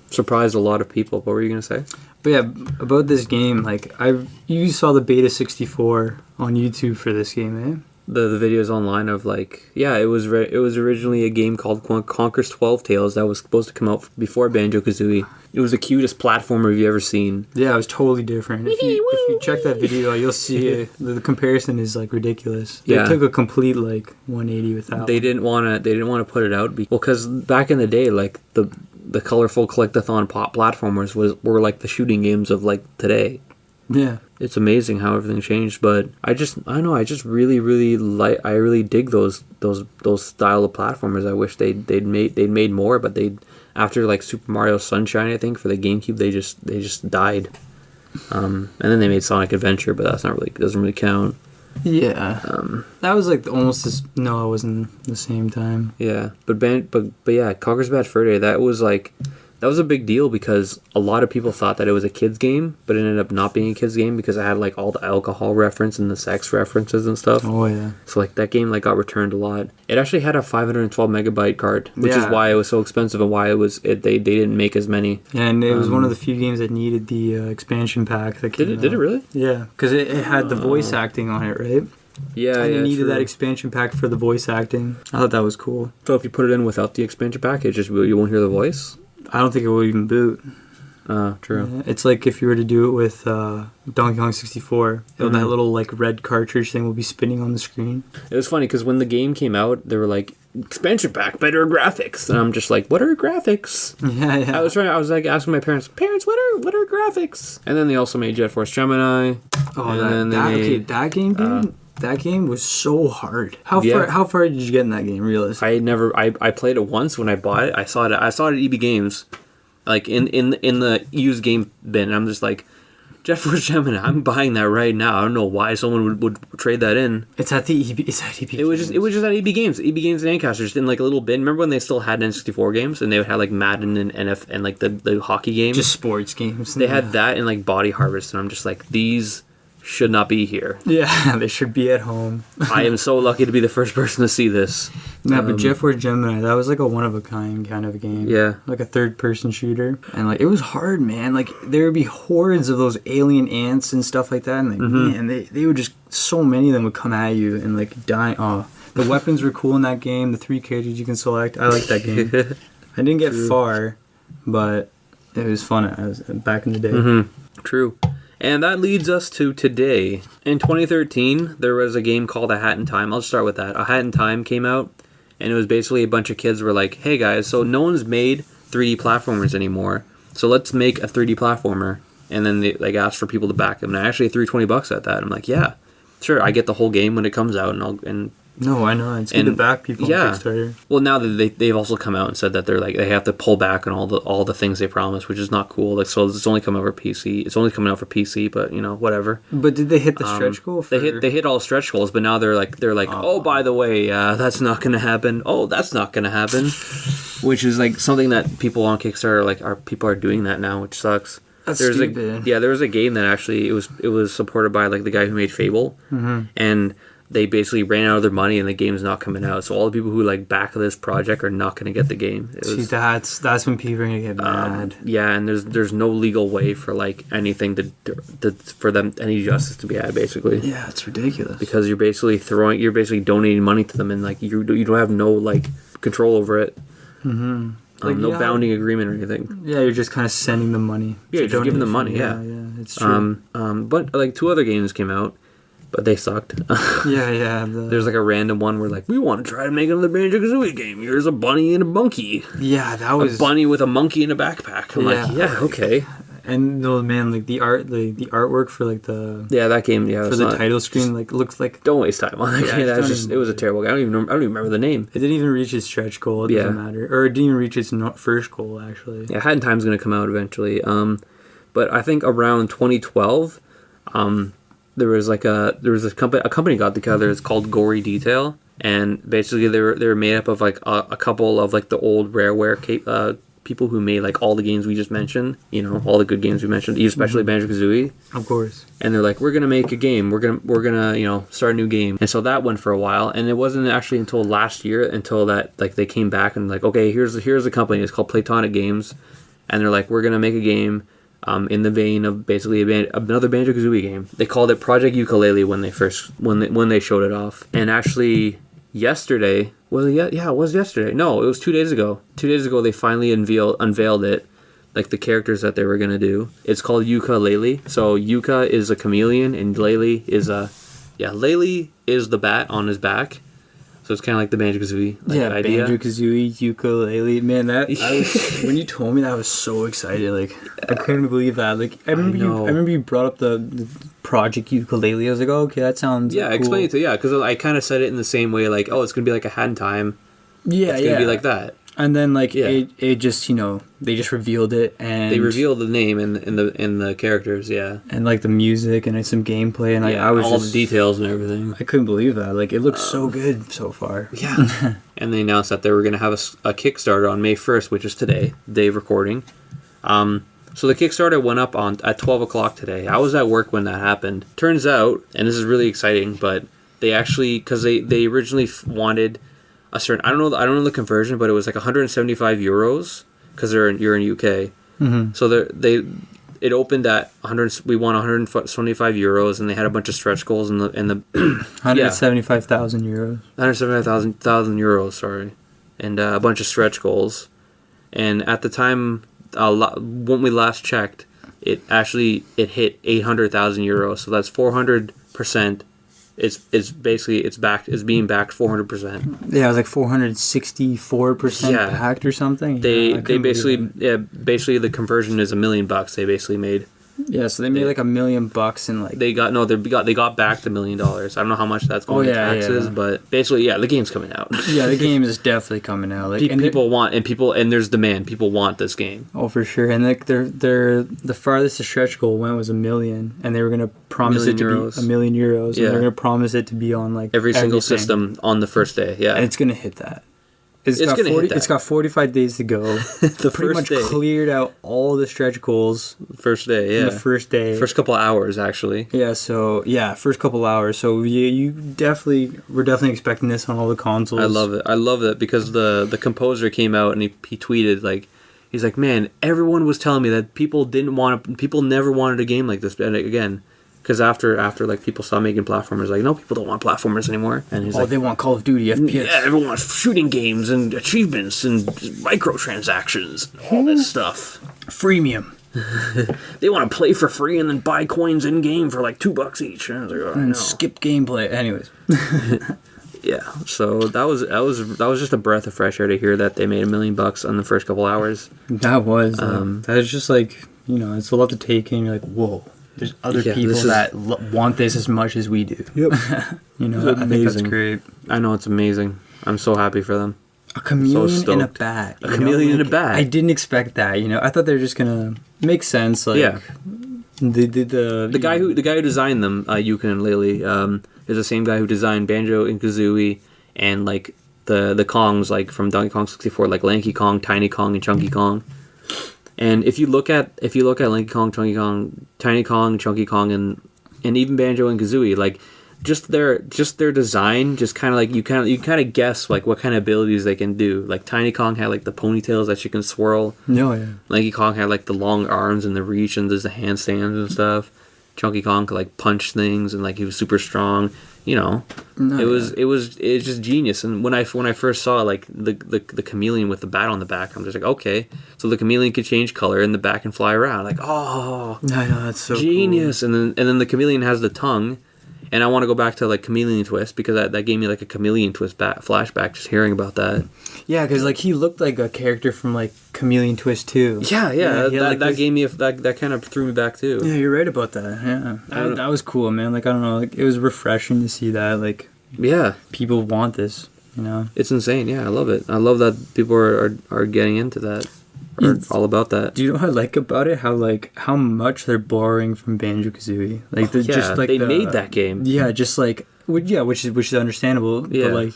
Speaker 1: surprised a lot of people. What were you gonna say?
Speaker 2: But yeah, about this game, like you saw the beta 64 on YouTube for this game, eh?
Speaker 1: The videos online of like, yeah, it was originally a game called Conker's 12 Tales that was supposed to come out before Banjo-Kazooie. It was the cutest platformer you've ever seen.
Speaker 2: Yeah, it was totally different. If you check that video, you'll see the comparison is like ridiculous. They took a complete like 180 with that.
Speaker 1: They didn't want to put it out because back in the day, like the colorful collectathon pop platformers were like the shooting games of like today.
Speaker 2: Yeah.
Speaker 1: It's amazing how everything changed, but I really dig those style of platformers. I wish they'd made more, but after like Super Mario Sunshine, I think for the GameCube, they just died. And then they made Sonic Adventure, but doesn't really count.
Speaker 2: Yeah. That was like almost it wasn't the same time.
Speaker 1: Yeah, but yeah, Conker's Bad Fur Day, that was a big deal because a lot of people thought that it was a kid's game, but it ended up not being a kid's game because it had like all the alcohol reference and the sex references and stuff.
Speaker 2: Oh yeah.
Speaker 1: So like that game like got returned a lot. It actually had a 512 megabyte card, which is why it was so expensive and why they didn't make as many.
Speaker 2: Yeah, and it was one of the few games that needed the expansion pack that came out.
Speaker 1: Did it really?
Speaker 2: Yeah, because it had the voice acting on it, right?
Speaker 1: Yeah,
Speaker 2: and it needed that expansion pack for the voice acting. I thought that was cool.
Speaker 1: So if you put it in without the expansion pack, you won't hear the voice?
Speaker 2: I don't think it will even boot.
Speaker 1: True.
Speaker 2: Yeah, it's like if you were to do it with Donkey Kong 64, that little like red cartridge thing will be spinning on the screen.
Speaker 1: It was funny because when the game came out, they were like, expansion pack, better graphics, and I'm just like, what are graphics?
Speaker 2: Yeah.
Speaker 1: I was like asking my parents, what are graphics? And then they also made Jet Force Gemini.
Speaker 2: Oh, that game, dude. That game was so hard. How far did you get in that game, realistically?
Speaker 1: I played it once when I bought it. I saw it at EB Games, like in the used game bin. And I'm just like, Jet Force Gemini, I'm buying that right now. I don't know why someone would trade that in.
Speaker 2: It's at EB Games.
Speaker 1: It was just at EB Games. EB Games and Ancaster, just in like a little bin. Remember when they still had N64 games and they would have like Madden and NF and like the hockey games?
Speaker 2: Just sports games.
Speaker 1: They had that and like Body Harvest, and I'm just like, these should not be here.
Speaker 2: Yeah, they should be at home.
Speaker 1: I am so lucky to be the first person to see this.
Speaker 2: Yeah, but Jet Force Gemini, that was like a one-of-a-kind kind of a game.
Speaker 1: Yeah.
Speaker 2: Like a third-person shooter. And like, it was hard, man. Like, there would be hordes of those alien ants and stuff like that. And like, man, they would just, so many of them would come at you and like die. Oh, the weapons were cool in that game. The 3 characters you can select. I like that game. I didn't get far, but it was fun. I was back in the day.
Speaker 1: True. And that leads us to today. In 2013, there was a game called A Hat in Time. I'll just start with that. A Hat in Time came out, and it was basically a bunch of kids were like, hey guys, so no one's made 3D platformers anymore, so let's make a 3D platformer. And then they like asked for people to back them. And I actually threw $20 at that. I'm like, yeah, sure, I get the whole game when it comes out, and
Speaker 2: no, I know. It's good to back people on Kickstarter.
Speaker 1: Well, now that they've also come out and said that they're like they have to pull back on all the things they promised, which is not cool. Like, so it's only coming out for PC. It's only coming out for PC, but you know, whatever.
Speaker 2: But did they hit the stretch goal?
Speaker 1: They hit all stretch goals, but now they're like oh, by the way, that's not going to happen. Oh, that's not going to happen. Which is like something that people on Kickstarter people are doing that now, which sucks.
Speaker 2: That's stupid.
Speaker 1: There was a game that actually it was supported by like the guy who made Fable, and they basically ran out of their money and the game's not coming out. So all the people who like back this project are not going to get the game.
Speaker 2: See, that's when people are going to get mad.
Speaker 1: Yeah, and there's no legal way for like anything to for them any justice to be had basically.
Speaker 2: Yeah, it's ridiculous.
Speaker 1: Because you're basically donating money to them and like you don't have no like control over it. Mm-hmm. Like no bounding agreement or anything.
Speaker 2: Yeah, you're just kind of sending them money.
Speaker 1: Yeah, you're just giving them money. Yeah,
Speaker 2: it's true.
Speaker 1: But like 2 other games came out. But they sucked.
Speaker 2: Yeah.
Speaker 1: There's like a random one where like, we want to try to make another Banjo-Kazooie game. Here's a bunny and a monkey.
Speaker 2: Yeah, that was...
Speaker 1: A bunny with a monkey in a backpack. I'm like, yeah, okay.
Speaker 2: And no, man, like the artwork for like the...
Speaker 1: Yeah, that game, yeah.
Speaker 2: For the title screen, like, looks like...
Speaker 1: Don't waste time on that game. It was a terrible game. I don't even remember the name.
Speaker 2: It didn't even reach its stretch goal. It doesn't matter. Or it didn't even reach its first goal, actually.
Speaker 1: Yeah, Hat in Time's going to come out eventually. But I think around 2012... there was a company got together. It's called Gory Detail, and basically they were made up of like a couple of like the old Rareware people who made like all the games we just mentioned. You know, all the good games we mentioned, especially Banjo-Kazooie.
Speaker 2: Of course. And
Speaker 1: they're like, we're gonna make a game. We're gonna start a new game. And so that went for a while, and it wasn't actually until last year until that like they came back and like, okay, here's the company. It's called Platonic Games, and they're like, we're gonna make a game. In the vein of basically another Banjo-Kazooie game. They called it Project Yooka-Laylee when they showed it off. And actually yesterday, it was yesterday. No, it was 2 days ago. 2 days ago they finally unveiled it, like the characters that they were going to do. It's called Yooka-Laylee. So Yuka is a chameleon and Laylee is Laylee is the bat on his back. So it's kind of like the Banjo-Kazooie idea.
Speaker 2: Banjo-Kazooie, Yooka-Laylee. Man, when you told me that, I was so excited. Like, I couldn't believe that. Like, I remember you brought up the Project Yooka-Laylee. I was like, oh, okay, that sounds cool.
Speaker 1: Explain it to because I kind of said it in the same way. Like, oh, it's gonna be like a Hat in Time. Yeah, it's gonna be like that.
Speaker 2: And then like it just they just revealed it and
Speaker 1: they revealed the name and the characters
Speaker 2: and like the music and some gameplay and I was
Speaker 1: all the details and everything.
Speaker 2: I couldn't believe that. Like it looks so good so far.
Speaker 1: Yeah. And they announced that they were gonna have a Kickstarter on May 1st, which is today, day of recording. So the Kickstarter went up at 12 o'clock today. I was at work when that happened. Turns out, and this is really exciting, but they actually because they originally wanted a certain I don't know the conversion, but it was like 175 euros because you're in UK. Mm-hmm. So it opened at 100. We won 125 euros, and they had a bunch of stretch goals in the
Speaker 2: 175,000 euros.
Speaker 1: 175,000 euros, sorry, and a bunch of stretch goals. And at the time, when we last checked, it hit 800,000 euros. So that's 400%. It's being backed 400%.
Speaker 2: Yeah, it was like 464% backed or something.
Speaker 1: They basically the conversion is $1 million. They basically made.
Speaker 2: Yeah, so they made like $1 million and like
Speaker 1: they got backed $1 million. I don't know how much that's going to taxes, but basically the game's coming out.
Speaker 2: Yeah, the game is definitely coming out. Like
Speaker 1: and there's demand. People want this game.
Speaker 2: Oh, for sure. And like the farthest the stretch goal went was $1 million, and they were gonna promise it to be €1 million, and they're gonna promise it to be on like
Speaker 1: every single system on the first day. Yeah,
Speaker 2: and it's gonna hit that. It's got 45 days to go. Pretty much cleared out all the stretch goals.
Speaker 1: First day, yeah.
Speaker 2: The first day.
Speaker 1: First couple hours, actually.
Speaker 2: Yeah, so, first couple hours. So, we're definitely expecting this on all the consoles.
Speaker 1: I love it because the composer came out and he tweeted, like, he's like, man, everyone was telling me that people never wanted a game like this. And again, because after like people stopped making platformers, like no, people don't want platformers anymore. And he's
Speaker 2: they want Call of Duty FPS.
Speaker 1: Yeah, everyone wants shooting games and achievements and microtransactions, and all this stuff.
Speaker 2: Freemium.
Speaker 1: They want to play for free and then buy coins in game for like $2 each. And I was like,
Speaker 2: and skip gameplay. Anyways.
Speaker 1: Yeah, so that was just a breath of fresh air to hear that they made $1 million on the first couple hours.
Speaker 2: That was that is just like it's a lot to take in. You're like, whoa. There's other people that want this as much as we do.
Speaker 1: Yep.
Speaker 2: I think that's great.
Speaker 1: I know, it's amazing. I'm so happy for them.
Speaker 2: A chameleon in a bat.
Speaker 1: A chameleon in a bat.
Speaker 2: I didn't expect that. I thought they were just gonna make sense. Like, the
Speaker 1: guy who designed them, Yooka-Laylee, is the same guy who designed Banjo and Kazooie and like the Kongs like from Donkey Kong 64, like Lanky Kong, Tiny Kong, and Chunky Kong. And if you look at Lanky Kong, Chunky Kong, Tiny Kong, Chunky Kong, and even Banjo and Kazooie, like just their design, just kind of like you kind of guess like what kind of abilities they can do. Like Tiny Kong had like the ponytails that you can swirl.
Speaker 2: No, yeah.
Speaker 1: Lanky Kong had like the long arms and the reach and there's the handstands and stuff. Chunky Kong could like punch things and like he was super strong. You know, it was just genius. And when I first saw like the chameleon with the bat on the back, I'm just like, okay, so the chameleon could change color in the back and fly around. Like, oh,
Speaker 2: I know, that's so
Speaker 1: genius.
Speaker 2: Cool.
Speaker 1: And then the chameleon has the tongue, and I want to go back to like Chameleon Twist because that gave me like a Chameleon Twist flashback just hearing about that.
Speaker 2: Yeah, because like he looked like a character from like Chameleon Twist 2.
Speaker 1: Yeah, that gave me that kind of threw me back too.
Speaker 2: Yeah, you're right about that. Yeah, that was cool, man. Like I don't know, like it was refreshing to see that. Like people want this. You know,
Speaker 1: it's insane. Yeah, I love it. I love that people are getting into that. All about that.
Speaker 2: Do you know what I like about it? How much they're borrowing from Banjo-Kazooie. Like just like
Speaker 1: they made that game.
Speaker 2: Yeah, just like which is understandable. Yeah. But like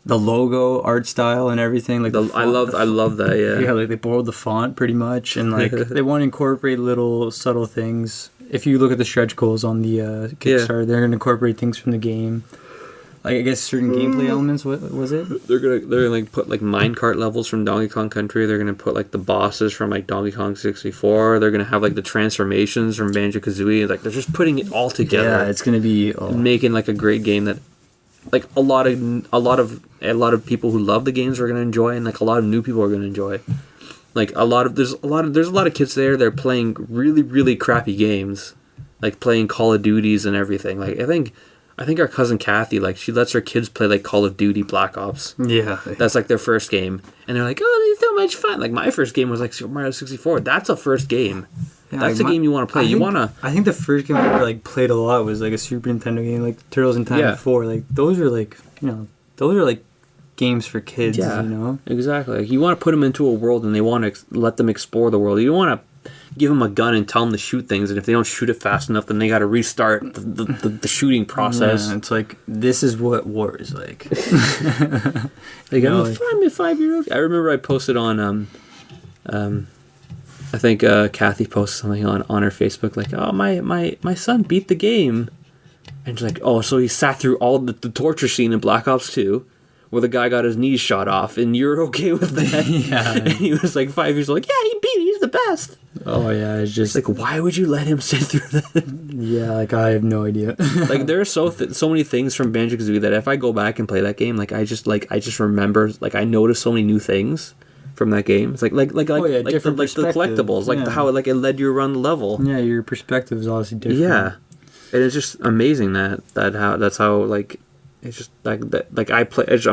Speaker 2: the logo, art style, and everything. Like
Speaker 1: I love that. Yeah.
Speaker 2: Yeah, like they borrowed the font pretty much, and like they want to incorporate little subtle things. If you look at the stretch goals on the Kickstarter, they're going to incorporate things from the game. Like I guess certain gameplay elements. What was it?
Speaker 1: They're gonna like put like minecart levels from Donkey Kong Country. They're gonna put like the bosses from like Donkey Kong 64. They're gonna have like the transformations from Banjo-Kazooie. Like they're just putting it all together.
Speaker 2: Yeah, it's gonna be
Speaker 1: making like a great game that like a lot of people who love the games are gonna enjoy, and like a lot of new people are gonna enjoy. Like there's a lot of kids there. They're playing really really crappy games, like playing Call of Duties and everything. Like I think our cousin Kathy, like, she lets her kids play, like, Call of Duty Black Ops.
Speaker 2: Yeah.
Speaker 1: That's, like, their first game. And they're like, oh, it's so much fun. Like, my first game was, like, Super Mario 64. That's a first game. Yeah, That's like a game you want to play.
Speaker 2: I think the first game I ever, like, played a lot was, like, a Super Nintendo game, like, Turtles in Time 4. Like, those are, like, games for kids, you know?
Speaker 1: Exactly. Like, you want to put them into a world and they want to let them explore the world. You don't want to give them a gun and tell them to shoot things, and if they don't shoot it fast enough, then they got to restart the shooting process.
Speaker 2: Yeah, it's like, this is what war is like.
Speaker 1: Like, I'm a 5-year-old. I remember I posted on I think Kathy posted something on her Facebook like, oh, my son beat the game, and she's like, oh, so he sat through all the torture scene in Black Ops 2 where the guy got his knees shot off, and you're okay with that?
Speaker 2: Yeah.
Speaker 1: And he was like 5 years old, like, yeah, he beat it, he's the best.
Speaker 2: Oh yeah, it's just
Speaker 1: like, why would you let him sit through that?
Speaker 2: Yeah, like I have no idea.
Speaker 1: Like there are so many things from Banjo-Kazooie that if I go back and play that game, like I just remember, like I notice so many new things from that game. It's like
Speaker 2: different
Speaker 1: the collectibles, like how it led you around the level.
Speaker 2: Yeah, your perspective is obviously different.
Speaker 1: Yeah, and it's just amazing that's how like. It's just like that. Like I'm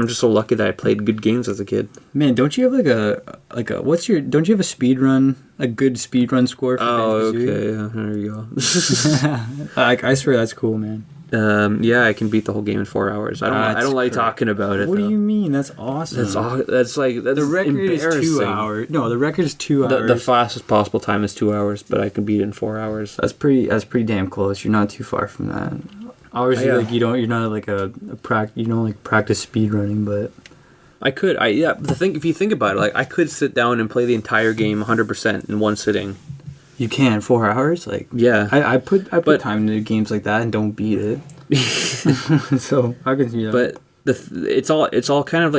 Speaker 1: just so lucky that I played good games as a kid.
Speaker 2: Man, don't you have don't you have a speed run, a good speed run score? For
Speaker 1: okay, yeah, there you go.
Speaker 2: I swear that's cool, man.
Speaker 1: Yeah, I can beat the whole game in 4 hours. I don't like talking about it.
Speaker 2: What do you mean? That's awesome.
Speaker 1: That's
Speaker 2: the record is 2 hours. No, the record is 2 hours.
Speaker 1: The fastest possible time is 2 hours, but I can beat it in 4 hours.
Speaker 2: That's pretty damn close. You're not too far from that. Obviously, like you're not like you don't like practice speed running, but
Speaker 1: I could. If you think about it, like I could sit down and play the entire game 100% in one sitting.
Speaker 2: You can 4 hours, like
Speaker 1: yeah.
Speaker 2: I put time into games like that and don't beat it. So I can see that.
Speaker 1: But it's all kind of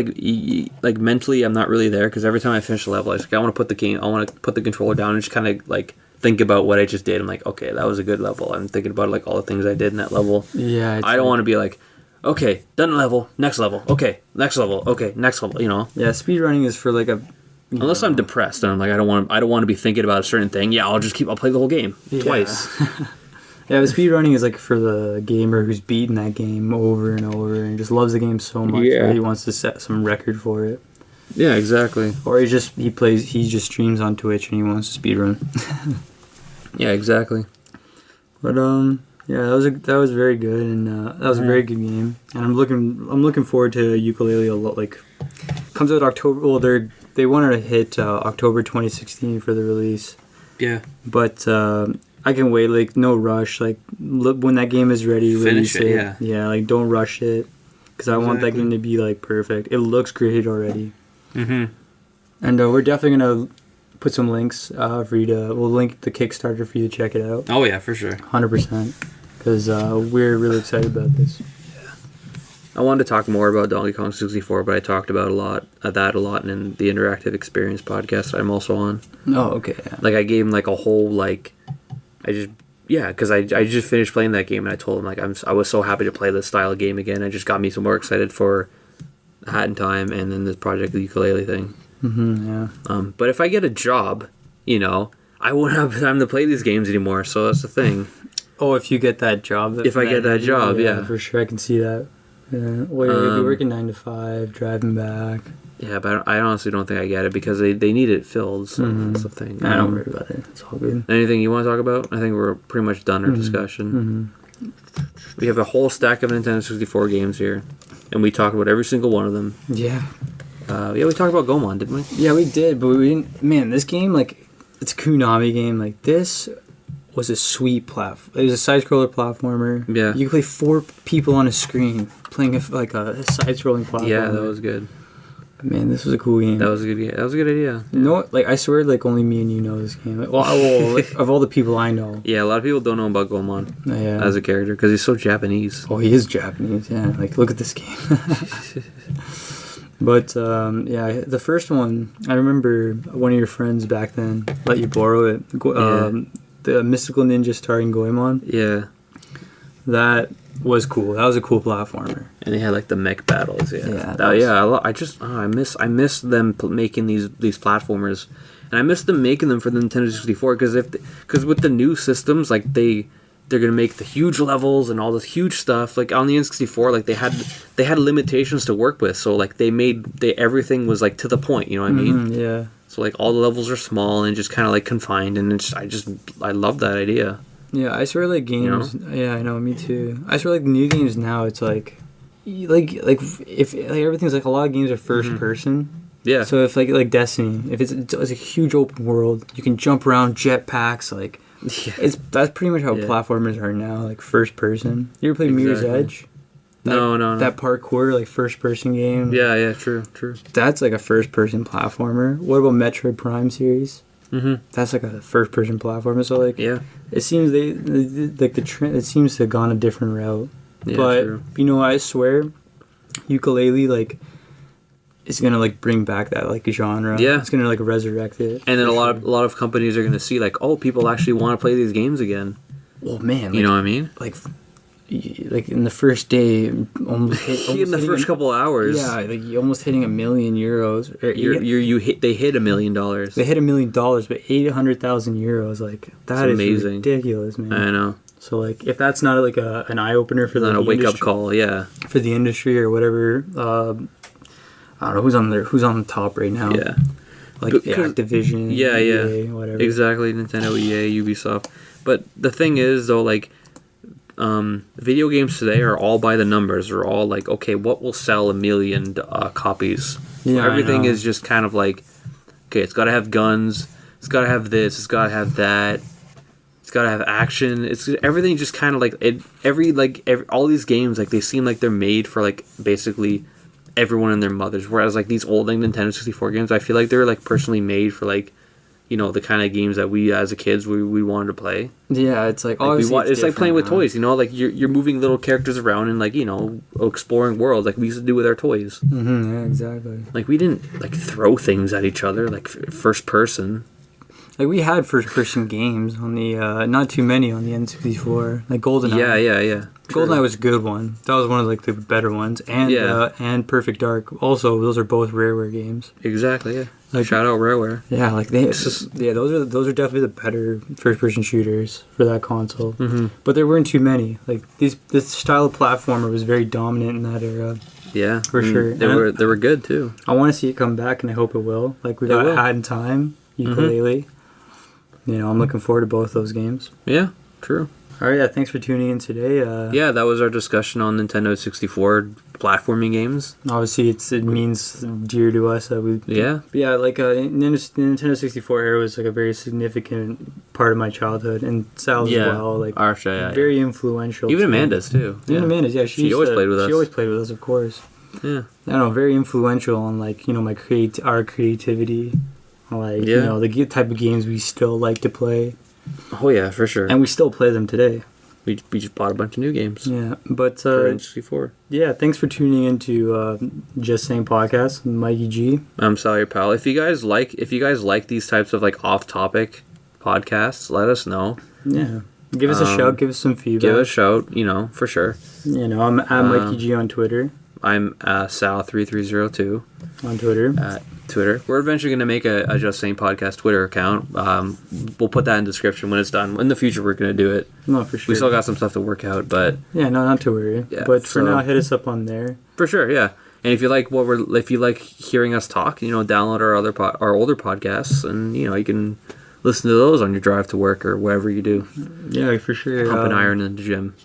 Speaker 1: like mentally, I'm not really there because every time I finish a level, I want to put the controller down and just kind of like think about what I just did. I'm like, okay, that was a good level. I'm thinking about like all the things I did in that level.
Speaker 2: Yeah,
Speaker 1: I don't want to be like, okay, done level, next level, okay, next level, okay, next level. You know.
Speaker 2: Yeah, speedrunning is for like
Speaker 1: unless I'm depressed and I'm like I don't want to be thinking about a certain thing. Yeah, I'll play the whole game twice.
Speaker 2: Yeah, but speedrunning is like for the gamer who's beaten that game over and over and just loves the game so much that he wants to set some record for it.
Speaker 1: Yeah, exactly.
Speaker 2: Or he just streams on Twitch and he wants to speedrun.
Speaker 1: Yeah, exactly.
Speaker 2: But yeah, that was very good, and that was a very good game. And I'm looking forward to Yooka-Laylee a lot. Like, comes out October. Well, they wanted to hit October 2016 for the release.
Speaker 1: Yeah.
Speaker 2: But I can wait. Like, no rush. Like, look, when that game is ready,
Speaker 1: finish it. Yeah.
Speaker 2: Yeah. Like, don't rush it, because I want that game to be like perfect. It looks great already.
Speaker 1: Mm-hmm.
Speaker 2: And we're definitely gonna put some links for you to. We'll link the Kickstarter for you to check it out.
Speaker 1: Oh yeah, for sure.
Speaker 2: 100%. because we're really excited about this.
Speaker 1: I wanted to talk more about Donkey Kong 64, but I talked about a lot in the Interactive Experience podcast I'm also on.
Speaker 2: Oh, okay. Yeah.
Speaker 1: Like, I gave him, like, a whole, like... because I just finished playing that game, and I told him, like, I was so happy to play this style of game again. It just got me some more excited for Hat in Time and then this Project the Yooka-Laylee thing.
Speaker 2: Yeah.
Speaker 1: But if I get a job, you know, I won't have time to play these games anymore, so that's the thing.
Speaker 2: Oh, if you get that job.
Speaker 1: If I get that job, yeah.
Speaker 2: For sure, I can see that. Yeah. Well, you'll be working 9 to 5, driving back.
Speaker 1: Yeah, but I honestly don't think I get it because they need it filled, so that's the thing.
Speaker 2: I don't worry about it. It's all good.
Speaker 1: Anything you want to talk about? I think we're pretty much done our discussion. We have a whole stack of Nintendo 64 games here, and we talked about every single one of them.
Speaker 2: Yeah.
Speaker 1: We talked about Gomon, didn't we?
Speaker 2: Yeah, we did, but we didn't... Man, this game, like, it's a Konami game. Like, this was a sweet platform. It was a side-scroller platformer.
Speaker 1: Yeah.
Speaker 2: You could play 4 people on a screen playing a side-scrolling platformer.
Speaker 1: Yeah, that was good.
Speaker 2: Man, this was a cool game.
Speaker 1: That was a good game. That was a good idea.
Speaker 2: You know what? Like, I swear, like, only me and you know this game. Well, like, of all the people I know.
Speaker 1: Yeah, a lot of people don't know about Gomon as a character because he's so Japanese.
Speaker 2: Oh, he is Japanese, yeah. Like, look at this game. But, yeah, the first one, I remember one of your friends back then let you borrow it. The Mystical Ninja starring Goemon.
Speaker 1: Yeah.
Speaker 2: That was cool. That was a cool platformer.
Speaker 1: And they had like the mech battles. Yeah. I miss them making these platformers, and I miss them making them for the Nintendo 64 because with the new systems, like they're gonna make the huge levels and all this huge stuff. Like on the N64, like they had limitations to work with, so like everything was like to the point. You know what I mean?
Speaker 2: Yeah.
Speaker 1: So like all the levels are small and just kind of like confined, and I love that idea.
Speaker 2: Yeah, I swear like games. You know? Yeah, I know, me too. I swear like the new games now, it's like if everything's like a lot of games are first person.
Speaker 1: Yeah.
Speaker 2: So if like Destiny, if it's a huge open world, you can jump around, jetpacks, like that's pretty much how platformers are now, like first person. You ever play Mirror's Edge?
Speaker 1: No.
Speaker 2: That parkour, like first person game.
Speaker 1: Yeah, true.
Speaker 2: That's like a first person platformer. What about Metroid Prime series? That's like a first person platformer. So like, it seems it seems to have gone a different route. Yeah, but true. You know, I swear, Yooka-Laylee like is gonna like bring back that like genre. Yeah, it's gonna like resurrect it.
Speaker 1: And then a lot of companies are gonna see like, oh, people actually want to play these games again.
Speaker 2: Well, man,
Speaker 1: you know what I mean?
Speaker 2: Like in the first day,
Speaker 1: in the first couple hours.
Speaker 2: Yeah, like you almost hitting €1 million.
Speaker 1: They hit $1 million.
Speaker 2: They hit $1 million, but 800,000 euros. Like that's amazing, ridiculous, man.
Speaker 1: I know.
Speaker 2: So like, if that's not like an eye opener for the
Speaker 1: wake up call,
Speaker 2: for the industry or whatever. I don't know who's on the top right now.
Speaker 1: Yeah,
Speaker 2: like Activision. EA, whatever.
Speaker 1: Exactly, Nintendo, EA, Ubisoft. But the thing is, though, like. Video games today are all by the numbers. They're all like, okay, what will sell 1 million copies? Yeah, everything is just kind of like, okay, it's got to have guns, it's got to have this, it's got to have that, it's got to have action. It's everything just kind of like all these games, like they seem like they're made for like basically everyone and their mothers. Whereas like these old like Nintendo 64 games, I feel like they're like personally made for like, you know, the kind of games that we as a kids we wanted to play.
Speaker 2: Yeah, it's like
Speaker 1: it's like playing with toys, you know, like you're moving little characters around and like, you know, exploring worlds like we used to do with our toys.
Speaker 2: Yeah, exactly.
Speaker 1: Like we didn't like throw things at each other like first person.
Speaker 2: Like we had first person games on the not too many on the N64, like GoldenEye.
Speaker 1: Yeah.
Speaker 2: GoldenEye was a good one. That was one of like the better ones, and Perfect Dark. Also, those are both Rareware games.
Speaker 1: Exactly. Yeah. Like, shout out Rareware.
Speaker 2: Yeah, like those are definitely the better first person shooters for that console. But there weren't too many. Like this style of platformer was very dominant in that era.
Speaker 1: Yeah,
Speaker 2: for sure.
Speaker 1: They were good too.
Speaker 2: I want to see it come back, and I hope it will. Like we got Hat in Time, Yooka-Laylee. You know, I'm looking forward to both those games.
Speaker 1: Yeah, true.
Speaker 2: All right, thanks for tuning in today.
Speaker 1: That was our discussion on Nintendo 64 platforming games.
Speaker 2: Obviously, it means dear to us that we.
Speaker 1: Yeah.
Speaker 2: Yeah, like the Nintendo 64 era was like a very significant part of my childhood, and Sal's as well. Like very influential.
Speaker 1: Even Amanda's too.
Speaker 2: Even Amanda's, yeah. She
Speaker 1: always played with us.
Speaker 2: She always played with us, of course.
Speaker 1: Yeah.
Speaker 2: I don't know, very influential on like, you know, our creativity, like you know, the type of games we still like to play.
Speaker 1: Oh yeah, for sure.
Speaker 2: And we still play them today.
Speaker 1: We just bought a bunch of new games.
Speaker 2: Yeah, but
Speaker 1: for N64.
Speaker 2: Yeah, thanks for tuning into Just Saying Podcast, Mikey G.
Speaker 1: I'm Sal, your pal. If you guys like these types of like off-topic podcasts, let us know.
Speaker 2: Yeah, give us a shout. Give us some feedback.
Speaker 1: Give us a shout. For sure.
Speaker 2: I'm at Mikey G on Twitter.
Speaker 1: I'm Sal3302
Speaker 2: on Twitter.
Speaker 1: At Twitter. We're eventually going to make a Just Saying Podcast Twitter account. We'll put that in the description when it's done. In the future, we're going to do it.
Speaker 2: No, for sure.
Speaker 1: We still got some stuff to work out, but
Speaker 2: yeah, no, not to worry. Yeah, but for now, hit us up on there.
Speaker 1: For sure, yeah. And if you like hearing us talk, download our older podcasts, and you can listen to those on your drive to work or wherever you do.
Speaker 2: Yeah, for sure.
Speaker 1: Pumping iron in the gym.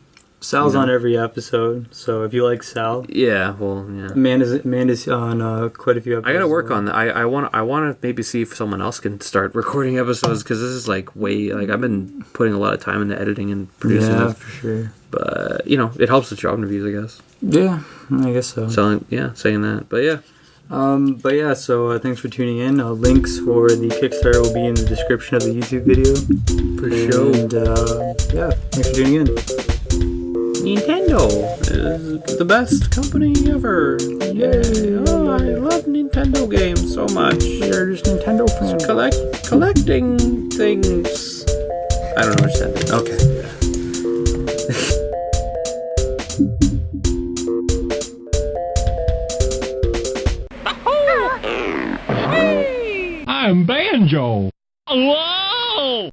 Speaker 2: Sal's on every episode, so if you like Sal,
Speaker 1: yeah.
Speaker 2: Amanda's on quite a few episodes.
Speaker 1: I gotta work on that. I want to maybe see if someone else can start recording episodes, because this is like I've been putting a lot of time into editing and producing.
Speaker 2: Yeah, for sure.
Speaker 1: But it helps with job interviews, I guess.
Speaker 2: Yeah, I guess so.
Speaker 1: Saying that, but yeah.
Speaker 2: So thanks for tuning in. Links for the Kickstarter will be in the description of the YouTube video.
Speaker 1: For sure.
Speaker 2: And thanks for tuning in.
Speaker 1: Nintendo is the best company ever. Yay. Oh, I love Nintendo games so much.
Speaker 2: They're just Nintendo fans.
Speaker 1: Collecting things. I don't know what you said. Okay.
Speaker 3: I'm Banjo. Whoa!